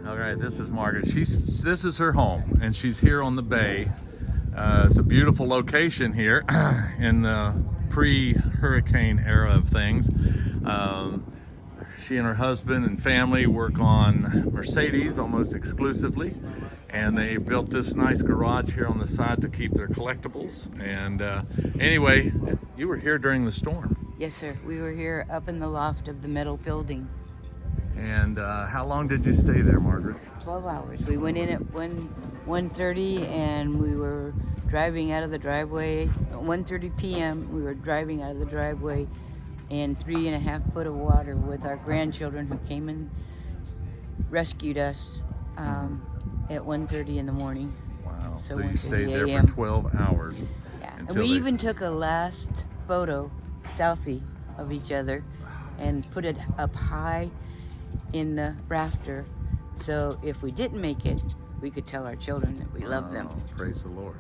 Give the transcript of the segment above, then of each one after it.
All right, this is Margaret. This is her home, and she's here on the bay. It's a beautiful location here in the pre-hurricane era of things. She and her husband and family work on Mercedes almost exclusively, and they built this nice garage here on the side to keep their collectibles. And anyway, you were here during the storm. Yes, sir. We were here up in the loft of the metal building. And how long did you stay there, Margaret? 12 hours. We went in at 1:30 and we were driving out of the driveway. 1:30 p.m. we were driving out of the driveway in 3.5 foot of water with our grandchildren who came and rescued us at 1:30 in the morning. Wow, so you 1:30 stayed there a.m. for 12 hours. Yeah, and we even took a last photo, selfie of each other and put it up high in the rafter, so if we didn't make it, we could tell our children that we love them. Praise the Lord.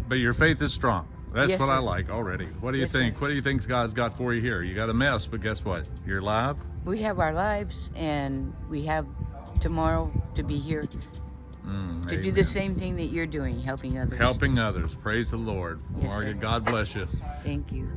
But your faith is strong. That's yes, what sir. I like already. What do you Yes, think? sir. What do you think God's got for you here? You got a mess, but guess what? You're alive. we have our lives, and we have tomorrow to be here to do Amen. the same thing that you're doing, helping others. Helping others. Praise the Lord. Yes, Margaret, sir. God bless you. Thank you.